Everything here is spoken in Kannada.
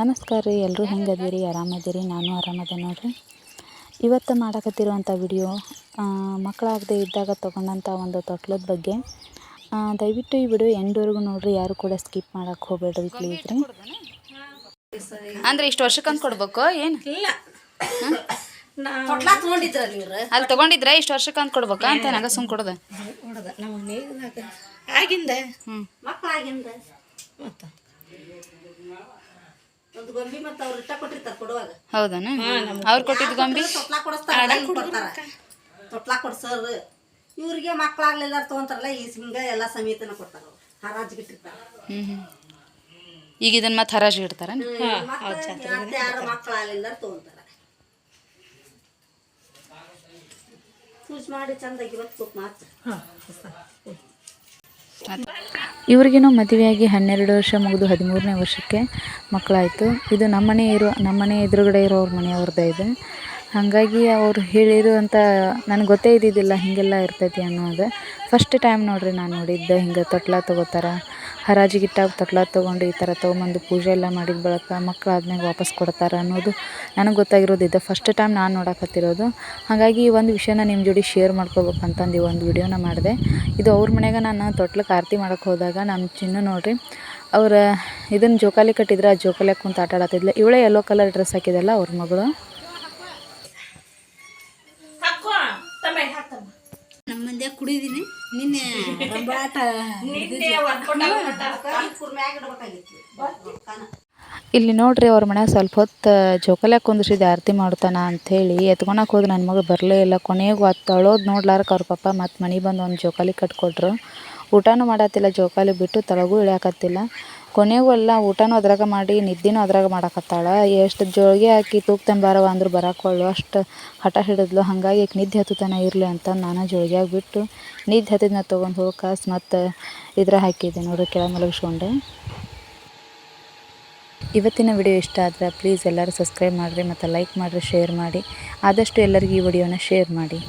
ನಮಸ್ಕಾರ ರೀ, ಎಲ್ಲರೂ ಹೆಂಗದಿರಿ? ಆರಾಮದಿರಿ? ನಾನು ಆರಾಮದೆ ನೋಡ್ರಿ. ಇವತ್ತು ಮಾಡಕತ್ತಿರುವಂಥ ವಿಡಿಯೋ ಮಕ್ಕಳಾಗದೇ ಇದ್ದಾಗ ತೊಗೊಂಡಂಥ ಒಂದು ತೊಟ್ಲದ ಬಗ್ಗೆ. ದಯವಿಟ್ಟು ಈ ವಿಡಿಯೋ ಎಂಡ್ವರೆಗೂ ನೋಡ್ರಿ, ಯಾರು ಕೂಡ ಸ್ಕಿಪ್ ಮಾಡಕ್ಕೆ ಹೋಗ್ಬೇಡ್ರಿ ಪ್ಲೀಸ್ ರೀ. ಅಂದ್ರೆ ಇಷ್ಟು ವರ್ಷಕ್ಕಂತ ಕೊಡ್ಬೇಕು ಏನು? ಇಲ್ಲ ಅಲ್ಲಿ ತಗೊಂಡಿದ್ರೆ ಇಷ್ಟು ವರ್ಷಕ್ಕಂತ ಕೊಡ್ಬೇಕಾ ಅಂತ ನಂಗೆ ಸುಮ್ ಕೊಡೋದು ನಮ್ಮ ಮನೆಯಾಗ ಆಗಿಂದ ಮಕ್ಕಳಾಗಿಂದ ಮತ್ತು ಒಂದು ಗೊಂಬಿ ಮತ್ತು ಅವ್ರು ಇಷ್ಟ ಕೊಟ್ಟಿರ್ತಾರೆ ಕೊಡುವಾಗ. ಹೌದಾ? ಅವ್ರು ಕೊಟ್ಟಿದ್ದು ಗೊಂಬಿ ತೊಟ್ಲಾ ಕೊಡ್ಸೋರು ಇವ್ರಿಗೆ ಮಕ್ಕಳಾಗ್ಲೆಲ್ಲ ತೊಗೊಂತಾರಲ್ಲ, ಈ ಹಿಂಗೆ ಎಲ್ಲ ಸಮೇತನ ಕೊಡ್ತಾರೆ, ಹರಾಜಿಗೆ ಇಟ್ಟಿರ್ತಾರೆ. ಈಗ ಇದನ್ನ ಮತ್ತೆ ಹರಾಜಿಗೆ ಇಡ್ತಾರ? ಯಾರು ಮಕ್ಕಳಾಗ್ಲಿಲ್ಲ ತೊಗೊಂತಾರೆ. ಸೂಚ್ ಮಾಡಿ ಚಂದಾಗಿ ಇವತ್ತು ಮಾತ್ರ. ಇವ್ರಿಗೇನೋ ಮದುವೆಯಾಗಿ 12 ವರ್ಷ ಮುಗಿದು 13ನೇ ವರ್ಷಕ್ಕೆ ಮಕ್ಕಳಾಯಿತು. ಇದು ನಮ್ಮನೆ ಎದುರುಗಡೆ ಇರೋವ್ರ ಮನೆಯವ್ರದ್ದು ಇದೆ. ಹಾಗಾಗಿ ಅವ್ರು ಹೇಳಿರುವಂಥ ನನಗೆ ಗೊತ್ತೇ ಇದ್ದಿದ್ದಿಲ್ಲ ಹೀಗೆಲ್ಲ ಇರ್ತೈತಿ ಅನ್ನೋದು. ಫಸ್ಟ್ ಟೈಮ್ ನೋಡ್ರಿ ನಾನು ನೋಡಿದ್ದೆ. ಹಿಂಗೆ ತೊಟ್ಲ ತೊಗೋತಾರೆ, ಹರಾಜಿಗಿಟ್ಟಾಗ ತೊಟ್ಲ ತೊಗೊಂಡು ಈ ಥರ ತೊಗೊಂಬಂದು ಪೂಜೆ ಎಲ್ಲ ಮಾಡಿದ ಬಳಿಕ ಮಕ್ಕಳಾದ್ಮೇಲೆ ವಾಪಸ್ ಕೊಡ್ತಾರೆ ಅನ್ನೋದು ನನಗೆ ಗೊತ್ತಾಗಿರೋದಿದೆ. ಫಸ್ಟ್ ಟೈಮ್ ನಾನು ನೋಡಕತ್ತಿರೋದು. ಹಾಗಾಗಿ ಈ ಒಂದು ವಿಷಯನ ನಿಮ್ಮ ಜೋಡಿ ಶೇರ್ ಮಾಡ್ಕೋಬೇಕಂತಂದು ಈ ಒಂದು ವಿಡಿಯೋನ ಮಾಡಿದೆ. ಇದು ಅವ್ರ ಮನೆಗೆ ನಾನು ತೊಟ್ಲಕ್ಕೆ ಆರತಿ ಮಾಡೋಕ್ಕೆ ಹೋದಾಗ ನಮ್ಮ ಚಿನ್ನು ನೋಡ್ರಿ, ಅವ್ರ ಇದನ್ನು ಜೋಕಾಲಿ ಕಟ್ಟಿದ್ರೆ ಆ ಜೋಕಾಲಿಯಾಗ ಕುಂತು ಆಟ ಆಡತ್ತಿದ್ಲು. ಇವಳೇ ಯೆಲ್ಲೋ ಕಲರ್ ಡ್ರೆಸ್ ಹಾಕಿದಲ್ಲ ಅವ್ರ ಮಗಳು. ನಮ್ಮ ಮಂದ್ಯಾಗ ಕುಡಿದೀನಿ ನಿನ್ನೆ ಇಲ್ಲಿ ನೋಡ್ರಿ, ಅವ್ರ ಮನ್ಯಾಗ ಸ್ವಲ್ಪ ಹೊತ್ತು ಜೋಕಾಲಿಯಾಗ ಕುಂದಿಸಿದ್ದು ಆರತಿ ಮಾಡ್ತಾನ ಅಂಥೇಳಿ ಎತ್ಕೊಳಕ್ಕೆ ಹೋದ್ರೆ ನನ್ನ ಮಗಳು ಬರಲೇ ಇಲ್ಲ. ಕೊನೆಗೂ ಅಳೋದು ನೋಡ್ಲಾರಕ್ಕೆ ಅವ್ರ ಪಪ್ಪ ಮತ್ತು ಮನೆಗೆ ಬಂದು ಒಂದು ಜೋಕಾಲಿ ಕಟ್ಕೊಟ್ರು. ಊಟನೂ ಮಾಡತ್ತಿಲ್ಲ, ಜೋಕಾಲಿ ಬಿಟ್ಟು ತಳಗೂ ಇಳಿಯಾಕತ್ತಿಲ್ಲ. ಕೊನೆಗೂ ಎಲ್ಲ ಊಟನೂ ಅದ್ರಾಗ ಮಾಡಿ ನಿದ್ದೆನೂ ಅದ್ರಾಗ ಮಾಡಕತ್ತಾಳ. ಎಷ್ಟು ಜೋಳಿಗೆ ಹಾಕಿ ತೂಗ್ತಂಬಾರವ ಅಂದ್ರೆ ಬರಾಕೊಳ್ಳು ಅಷ್ಟು ಹಠ ಹಿಡಿದ್ಲು. ಹಾಗಾಗಿ ಈಗ ನಿದ್ದೆ ಹತ್ತುತ್ತಾನೆ ಇರಲಿ ಅಂತ ನಾನು ಜೋಳಿಗ್ಯಾಗ ಬಿಟ್ಟು ನಿದ್ದೆ ಹತ್ತಿದ್ನ ತೊಗೊಂಡು ಹೋಗಿ ಕಾಸು ಮತ್ತು ಇದ್ರ ಹಾಕಿದ್ದೆ ನೋಡ್ರಿ, ಕೆಳ ಮಲಗಿಸ್ಕೊಂಡೆ. ಇವತ್ತಿನ ವಿಡಿಯೋ ಇಷ್ಟ ಆದರೆ ಪ್ಲೀಸ್ ಎಲ್ಲರೂ ಸಬ್ಸ್ಕ್ರೈಬ್ ಮಾಡಿರಿ ಮತ್ತು ಲೈಕ್ ಮಾಡಿರಿ, ಶೇರ್ ಮಾಡಿ. ಆದಷ್ಟು ಎಲ್ಲರಿಗೂ ಈ ವಿಡಿಯೋನ ಶೇರ್ ಮಾಡಿ.